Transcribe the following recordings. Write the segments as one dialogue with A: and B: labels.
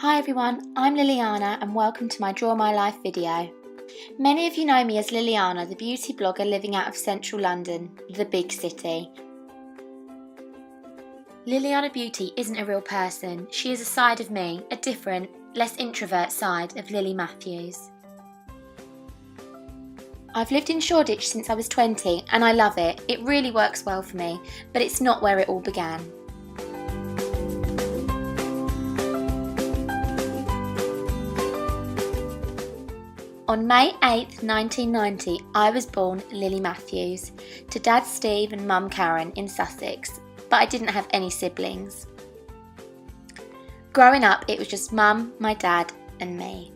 A: Hi everyone, I'm Liliana and welcome to my Draw My Life video. Many of you know me as Liliana, the beauty blogger living out of central London, the big city. Liliana Beauty isn't a real person, she is a side of me, a different, less introvert side of Lily Matthews. I've lived in Shoreditch since I was 20 and I love it, it really works well for me, but it's not where it all began. On May 8th, 1990, I was born Lily Matthews, to Dad Steve and Mum Karen in Sussex, but I didn't have any siblings. Growing up, it was just Mum, my dad and me.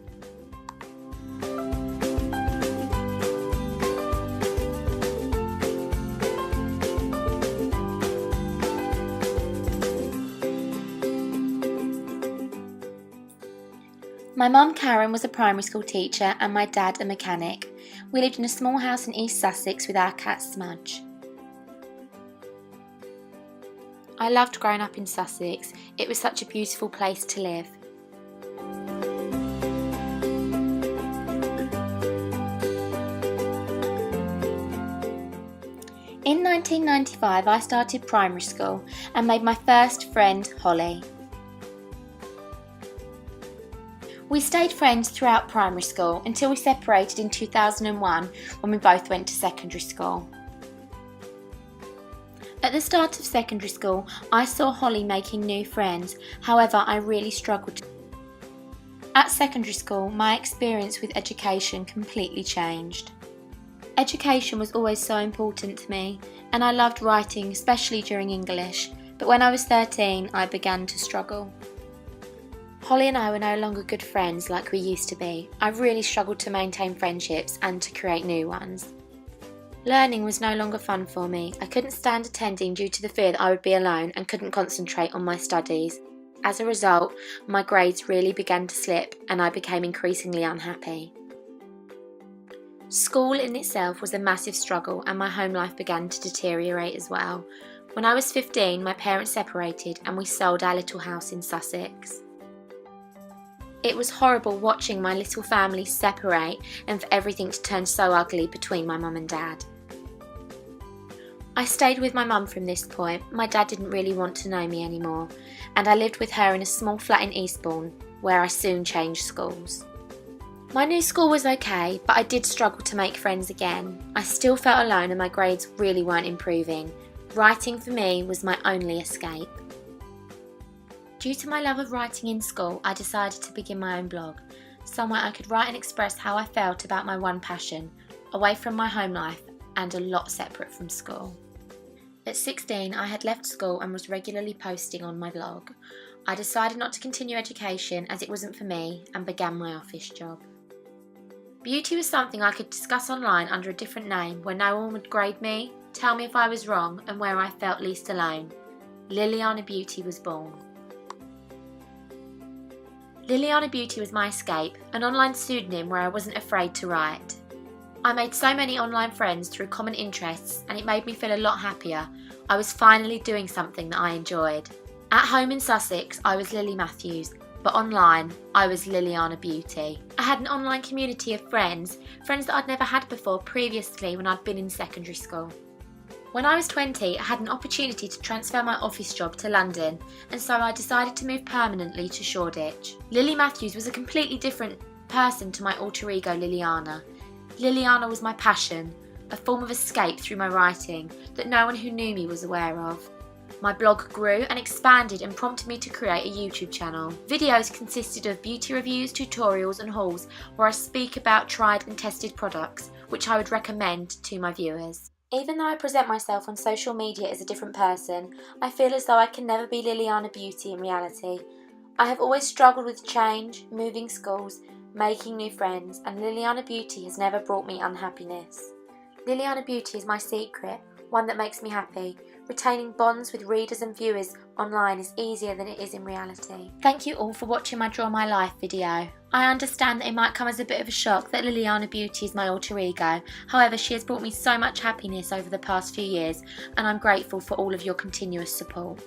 A: My mum Karen was a primary school teacher and my dad a mechanic. We lived in a small house in East Sussex with our cat Smudge. I loved growing up in Sussex, it was such a beautiful place to live. In 1995 I started primary school and made my first friend Holly. We stayed friends throughout primary school until we separated in 2001 when we both went to secondary school. At the start of secondary school, I saw Holly making new friends, however I really struggled. At secondary school, my experience with education completely changed. Education was always so important to me, and I loved writing, especially during English, but when I was 13 I began to struggle. Holly and I were no longer good friends like we used to be. I really struggled to maintain friendships and to create new ones. Learning was no longer fun for me. I couldn't stand attending due to the fear that I would be alone and couldn't concentrate on my studies. As a result, my grades really began to slip and I became increasingly unhappy. School in itself was a massive struggle and my home life began to deteriorate as well. When I was 15, my parents separated and we sold our little house in Sussex. It was horrible watching my little family separate and for everything to turn so ugly between my mum and dad. I stayed with my mum from this point. My dad didn't really want to know me anymore, and I lived with her in a small flat in Eastbourne, where I soon changed schools. My new school was okay, but I did struggle to make friends again. I still felt alone and my grades really weren't improving. Writing for me was my only escape. Due to my love of writing in school, I decided to begin my own blog, somewhere I could write and express how I felt about my one passion, away from my home life and a lot separate from school. At 16, I had left school and was regularly posting on my blog. I decided not to continue education as it wasn't for me and began my office job. Beauty was something I could discuss online under a different name where no one would grade me, tell me if I was wrong and where I felt least alone. Liliana Beauty was born. Liliana Beauty was my escape, an online pseudonym where I wasn't afraid to write. I made so many online friends through common interests and it made me feel a lot happier. I was finally doing something that I enjoyed. At home in Sussex, I was Lily Matthews, but online, I was Liliana Beauty. I had an online community of friends that I'd never had before previously when I'd been in secondary school. When I was 20, I had an opportunity to transfer my office job to London, and so I decided to move permanently to Shoreditch. Lily Matthews was a completely different person to my alter ego Liliana. Liliana was my passion, a form of escape through my writing that no one who knew me was aware of. My blog grew and expanded and prompted me to create a YouTube channel. Videos consisted of beauty reviews, tutorials and hauls where I speak about tried and tested products, which I would recommend to my viewers. Even though I present myself on social media as a different person, I feel as though I can never be Liliana Beauty in reality. I have always struggled with change, moving schools, making new friends, and Liliana Beauty has never brought me unhappiness. Liliana Beauty is my secret, one that makes me happy. Retaining bonds with readers and viewers online is easier than it is in reality. Thank you all for watching my Draw My Life video. I understand that it might come as a bit of a shock that Liliana Beauty is my alter ego, however she has brought me so much happiness over the past few years and I'm grateful for all of your continuous support.